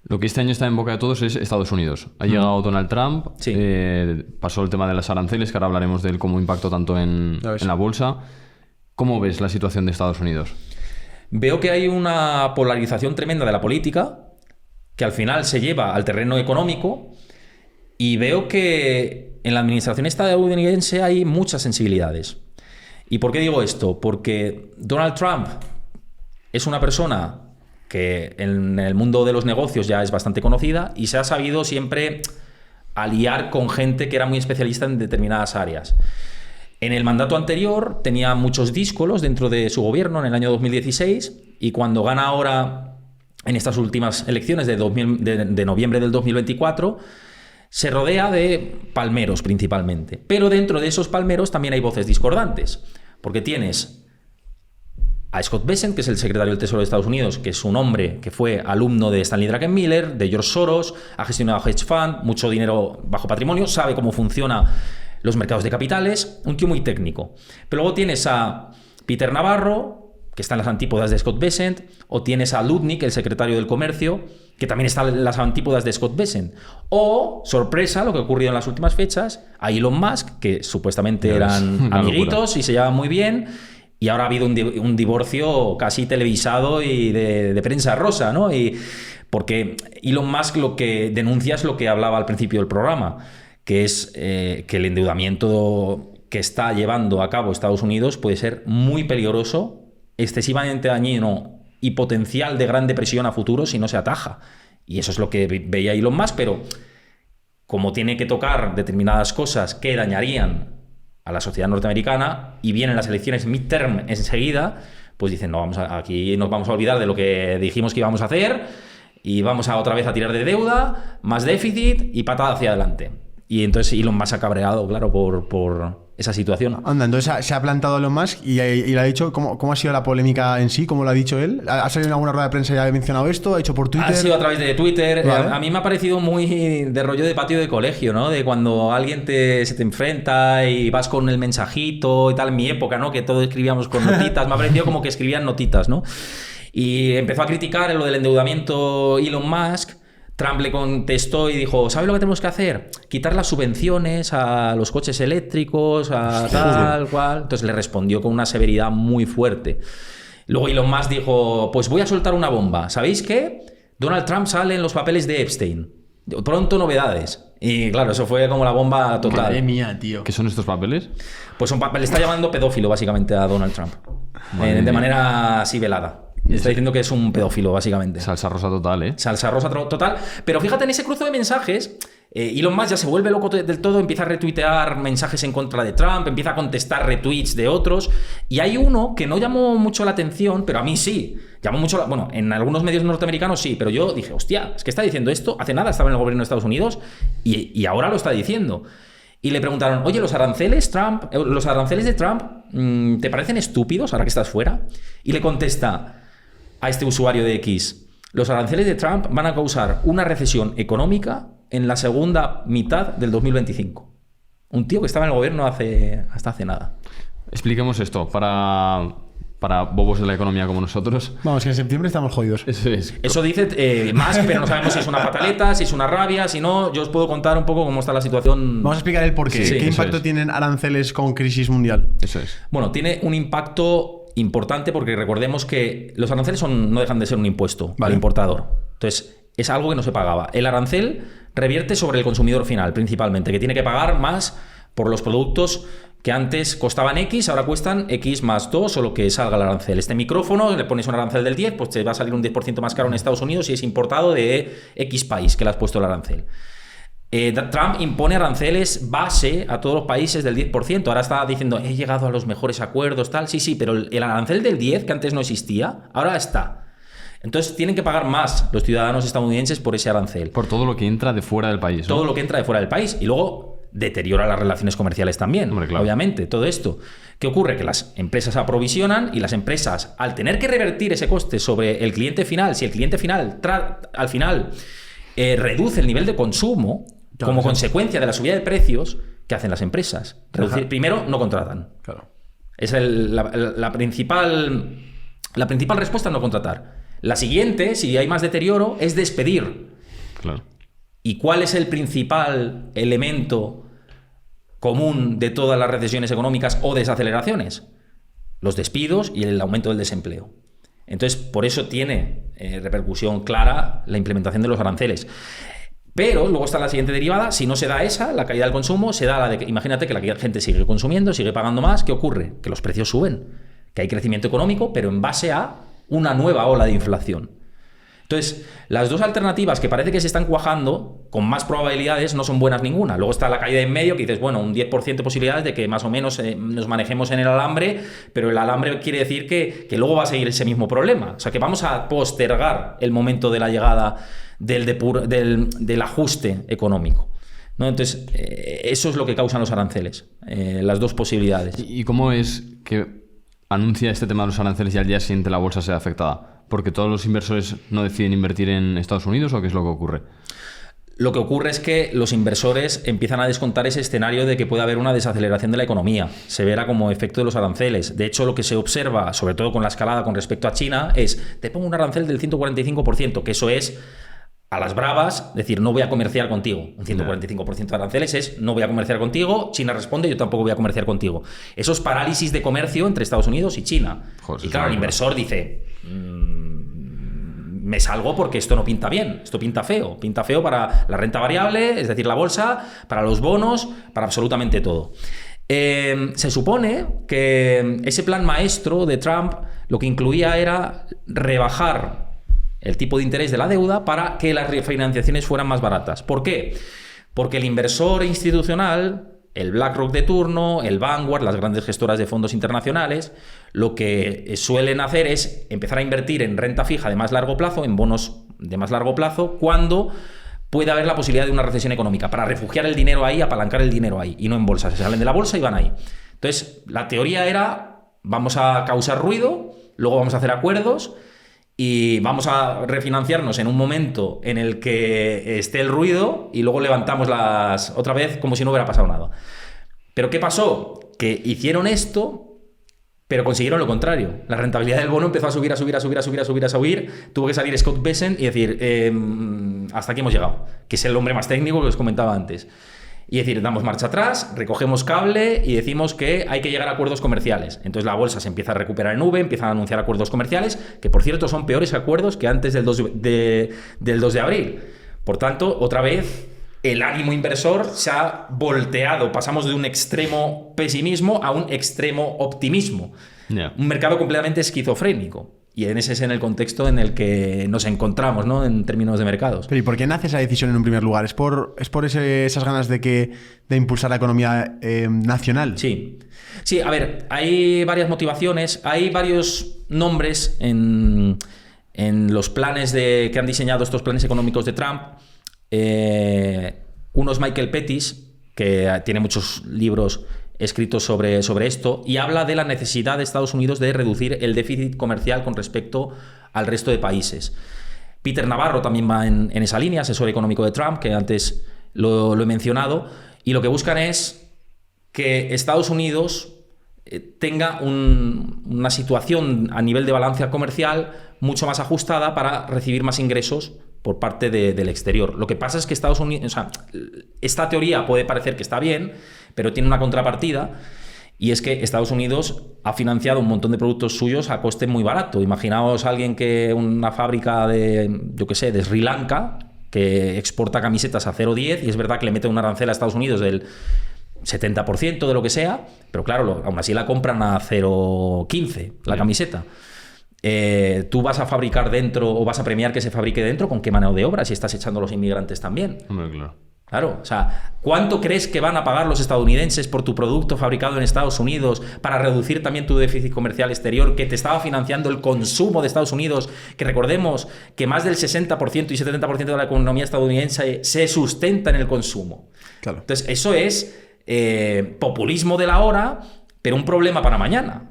Lo que este año está en boca de todos es Estados Unidos. Ha llegado Donald Trump, Sí. pasó el tema de las aranceles, que ahora hablaremos de él, cómo impactó tanto en la bolsa. ¿Cómo ves la situación de Estados Unidos? Veo que hay una polarización tremenda de la política que al final se lleva al terreno económico, y veo que en la administración estadounidense hay muchas sensibilidades. ¿Y por qué digo esto? Porque Donald Trump es una persona que en el mundo de los negocios ya es bastante conocida y se ha sabido siempre aliar con gente que era muy especialista en determinadas áreas. En el mandato anterior tenía muchos díscolos dentro de su gobierno en el año 2016, y cuando gana ahora en estas últimas elecciones de noviembre del 2024, se rodea de palmeros principalmente. Pero dentro de esos palmeros también hay voces discordantes, porque tienes a Scott Bessent, que es el secretario del Tesoro de Estados Unidos, que es un hombre que fue alumno de Stanley Druckenmiller, de George Soros, ha gestionado hedge fund, mucho dinero bajo patrimonio, sabe cómo funciona los mercados de capitales, un tío muy técnico. Pero luego tienes a Peter Navarro, que está en las antípodas de Scott Bessent, o tienes a Lutnick, el secretario del Comercio, que también está en las antípodas de Scott Bessent. O, sorpresa, lo que ha ocurrido en las últimas fechas, a Elon Musk, que supuestamente eran amiguitos y se llevaban muy bien, y ahora ha habido un divorcio casi televisado y de prensa rosa, ¿no? Y porque Elon Musk lo que denuncia es lo que hablaba al principio del programa, que es que el endeudamiento que está llevando a cabo Estados Unidos puede ser muy peligroso, excesivamente dañino y potencial de gran depresión a futuro si no se ataja. Y eso es lo que veía Elon Musk, pero como tiene que tocar determinadas cosas que dañarían a la sociedad norteamericana y vienen las elecciones midterm enseguida, pues dicen, no, aquí nos vamos a olvidar de lo que dijimos que íbamos a hacer y vamos a otra vez a tirar de deuda, más déficit y patada hacia adelante. Y entonces Elon Musk ha cabreado, claro, por esa situación. Anda, entonces se ha plantado Elon Musk y le ha dicho cómo ha sido la polémica en sí, cómo lo ha dicho él. ¿Ha salido en alguna rueda de prensa y ha mencionado esto? ¿Ha hecho por Twitter? Ha sido a través de Twitter. Vale. A mí me ha parecido muy de rollo de patio de colegio, ¿no? De cuando alguien se te enfrenta y vas con el mensajito y tal. En mi época, ¿no? Que todos escribíamos con notitas. Me ha parecido como que escribían notitas, ¿no? Y empezó a criticar lo del endeudamiento Elon Musk. Trump le contestó y dijo, ¿sabes lo que tenemos que hacer? Quitar las subvenciones a los coches eléctricos, a tal, cual. Entonces le respondió con una severidad muy fuerte. Luego Elon Musk dijo, pues voy a soltar una bomba. ¿Sabéis qué? Donald Trump sale en los papeles de Epstein. Pronto novedades. Y claro, eso fue como la bomba total. Madre mía, tío. ¿Qué son estos papeles? Pues son le está llamando pedófilo básicamente a Donald Trump. De manera así velada. Está diciendo que es un pedófilo, básicamente. Salsa rosa total, ¿eh? Salsa rosa total. Pero fíjate, en ese cruce de mensajes, Elon Musk ya se vuelve loco del todo, empieza a retuitear mensajes en contra de Trump, empieza a contestar retweets de otros. Y hay uno que no llamó mucho la atención, pero a mí sí. Llamó mucho bueno, en algunos medios norteamericanos sí, pero yo dije, hostia, es que está diciendo esto. Hace nada estaba en el gobierno de Estados Unidos y ahora lo está diciendo. Y le preguntaron, oye, ¿los aranceles de Trump te parecen estúpidos ahora que estás fuera? Y le contesta a este usuario de X, los aranceles de Trump van a causar una recesión económica en la segunda mitad del 2025. Un tío que estaba en el gobierno hasta hace nada. Expliquemos esto para bobos de la economía como nosotros. Vamos, que en septiembre estamos jodidos. Eso dice Musk, pero no sabemos si es una pataleta, si es una rabia, si no, yo os puedo contar un poco cómo está la situación. Vamos a explicar el porqué. Sí, ¿Qué impacto tienen aranceles con crisis mundial? Eso es. Bueno, tiene un impacto importante porque recordemos que los aranceles no dejan de ser un impuesto al importador. Entonces, es algo que no se pagaba. El arancel revierte sobre el consumidor final, principalmente, que tiene que pagar más por los productos que antes costaban X, ahora cuestan X más 2 o lo que salga el arancel. Este micrófono, le pones un arancel del 10, pues te va a salir un 10% más caro en Estados Unidos si es importado de X país que le has puesto el arancel. Trump impone aranceles base a todos los países del 10%. Ahora está diciendo, he llegado a los mejores acuerdos, tal. Sí, pero el arancel del 10, que antes no existía, ahora está. Entonces tienen que pagar más los ciudadanos estadounidenses por ese arancel. Por todo lo que entra de fuera del país, ¿no? Todo lo que entra de fuera del país. Y luego deteriora las relaciones comerciales también. Hombre, claro. Obviamente, todo esto. ¿Qué ocurre? Que las empresas aprovisionan y las empresas, al tener que revertir ese coste sobre el cliente final, si el cliente final al final reduce el nivel de consumo, claro, como consecuencia de la subida de precios, ¿qué hacen las empresas? Primero, no contratan. Claro. Es la principal respuesta es no contratar. La siguiente, si hay más deterioro, es despedir. Claro. ¿Y cuál es el principal elemento común de todas las recesiones económicas o desaceleraciones? Los despidos y el aumento del desempleo. Entonces, por eso tiene repercusión clara la implementación de los aranceles. Pero luego está la siguiente derivada: si no se da esa, la caída del consumo, se da la de que, imagínate que la gente sigue consumiendo, sigue pagando más, ¿qué ocurre? Que los precios suben, que hay crecimiento económico, pero en base a una nueva ola de inflación. Entonces, las dos alternativas que parece que se están cuajando, con más probabilidades, no son buenas ninguna. Luego está la caída en medio, que dices, bueno, un 10% de posibilidades de que más o menos nos manejemos en el alambre, pero el alambre quiere decir que luego va a seguir ese mismo problema. O sea, que vamos a postergar el momento de la llegada del ajuste económico, ¿no? Entonces, eso es lo que causan los aranceles, las dos posibilidades. ¿Y cómo es que anuncia este tema de los aranceles y al día siguiente la bolsa sea afectada? ¿Porque todos los inversores no deciden invertir en Estados Unidos o qué es lo que ocurre? Lo que ocurre es que los inversores empiezan a descontar ese escenario de que puede haber una desaceleración de la economía. Se verá como efecto de los aranceles. De hecho, lo que se observa, sobre todo con la escalada con respecto a China, es: te pongo un arancel del 145%, que eso es a las bravas, decir, no voy a comerciar contigo. Un 145% de aranceles es: no voy a comerciar contigo. China responde: yo tampoco voy a comerciar contigo. Eso es parálisis de comercio entre Estados Unidos y China. Joder, y claro, el inversor dice: me salgo porque esto no pinta bien, esto pinta feo para la renta variable, es decir, la bolsa, para los bonos, para absolutamente todo. Se supone que ese plan maestro de Trump lo que incluía era rebajar el tipo de interés de la deuda para que las refinanciaciones fueran más baratas. ¿Por qué? Porque el inversor institucional, el BlackRock de turno, el Vanguard, las grandes gestoras de fondos internacionales, lo que suelen hacer es empezar a invertir en renta fija de más largo plazo, en bonos de más largo plazo, cuando puede haber la posibilidad de una recesión económica, para refugiar el dinero ahí, apalancar el dinero ahí, y no en bolsa. Se salen de la bolsa y van ahí. Entonces, la teoría era: vamos a causar ruido, luego vamos a hacer acuerdos y vamos a refinanciarnos en un momento en el que esté el ruido y luego levantamos otra vez como si no hubiera pasado nada. ¿Pero qué pasó? Que hicieron esto, pero consiguieron lo contrario. La rentabilidad del bono empezó a subir, tuvo que salir Scott Bessent y decir, hasta aquí hemos llegado, que es el hombre más técnico que os comentaba antes. Y decir, damos marcha atrás, recogemos cable y decimos que hay que llegar a acuerdos comerciales. Entonces la bolsa se empieza a recuperar en V, empiezan a anunciar acuerdos comerciales, que por cierto son peores acuerdos que antes del 2 de abril. Por tanto, otra vez, el ánimo inversor se ha volteado. Pasamos de un extremo pesimismo a un extremo optimismo. Yeah. Un mercado completamente esquizofrénico. Y ese es en el contexto en el que nos encontramos, ¿no? En términos de mercados. Pero ¿y por qué nace esa decisión en un primer lugar? ¿Es por esas ganas de impulsar la economía nacional? Sí. Sí, a ver, hay varias motivaciones, hay varios nombres en los planes que han diseñado estos planes económicos de Trump. Uno es Michael Pettis, que tiene muchos libros escritos sobre esto, y habla de la necesidad de Estados Unidos de reducir el déficit comercial con respecto al resto de países. Peter Navarro también va en esa línea, asesor económico de Trump, que antes lo he mencionado, y lo que buscan es que Estados Unidos tenga una situación a nivel de balanza comercial mucho más ajustada para recibir más ingresos por parte del exterior. Lo que pasa es que Estados Unidos, o sea, esta teoría puede parecer que está bien, pero tiene una contrapartida, y es que Estados Unidos ha financiado un montón de productos suyos a coste muy barato. Imaginaos una fábrica de Sri Lanka que exporta camisetas a 0,10 y es verdad que le mete un arancel a Estados Unidos del 70% de lo que sea, pero claro, aún así la compran a 0,15 la camiseta. Tú vas a fabricar dentro o vas a premiar que se fabrique dentro, ¿con qué mano de obra? Si estás echando a los inmigrantes también. Hombre, claro. Claro, o sea, ¿cuánto crees que van a pagar los estadounidenses por tu producto fabricado en Estados Unidos para reducir también tu déficit comercial exterior que te estaba financiando el consumo de Estados Unidos? Que recordemos que más del 60% y 70% de la economía estadounidense se sustenta en el consumo. Claro. Entonces, eso es populismo de la hora, pero un problema para mañana.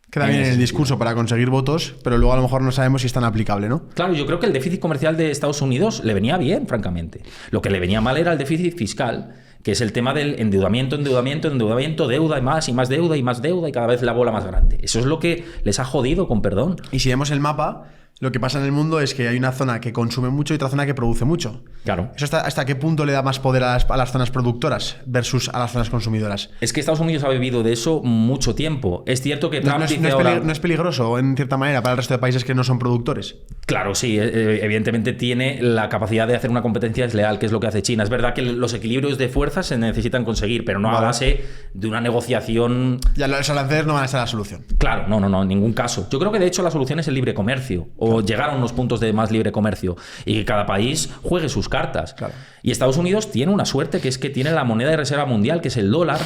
Queda bien en el discurso para conseguir votos, pero luego a lo mejor no sabemos si es tan aplicable, ¿no? Claro, yo creo que el déficit comercial de Estados Unidos le venía bien, francamente. Lo que le venía mal era el déficit fiscal, que es el tema del endeudamiento, deuda y más deuda y cada vez la bola más grande. Eso es lo que les ha jodido, con perdón. Y si vemos el mapa, Lo que pasa en el mundo es que hay una zona que consume mucho y otra zona que produce mucho. Claro. ¿Eso hasta qué punto le da más poder a las zonas productoras versus a las zonas consumidoras? Es que Estados Unidos ha vivido de eso mucho tiempo. Es cierto que Trump dice ahora... ¿No es peligroso, en cierta manera, para el resto de países que no son productores? Claro, sí. Evidentemente tiene la capacidad de hacer una competencia desleal, que es lo que hace China. Es verdad que los equilibrios de fuerza se necesitan conseguir, pero no a base de una negociación... Ya los aranceles no van a ser la solución. Claro, no, en ningún caso. Yo creo que de hecho la solución es el libre comercio, o llegar a unos puntos de más libre comercio, y que cada país juegue sus cartas. Claro. Y Estados Unidos tiene una suerte, que es que tiene la moneda de reserva mundial, que es el dólar,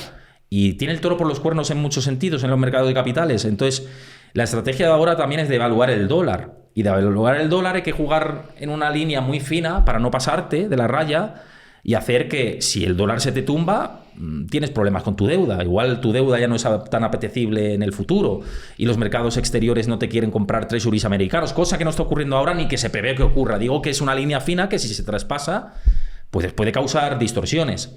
y tiene el toro por los cuernos en muchos sentidos en los mercados de capitales. Entonces, la estrategia de ahora también es devaluar el dólar. Y de devaluar el dólar hay que jugar en una línea muy fina para no pasarte de la raya y hacer que, si el dólar se te tumba, tienes problemas con tu deuda. Igual tu deuda ya no es tan apetecible en el futuro y los mercados exteriores no te quieren comprar treasuries americanos, cosa que no está ocurriendo ahora ni que se prevé que ocurra. Digo que es una línea fina que, si se traspasa, pues puede causar distorsiones.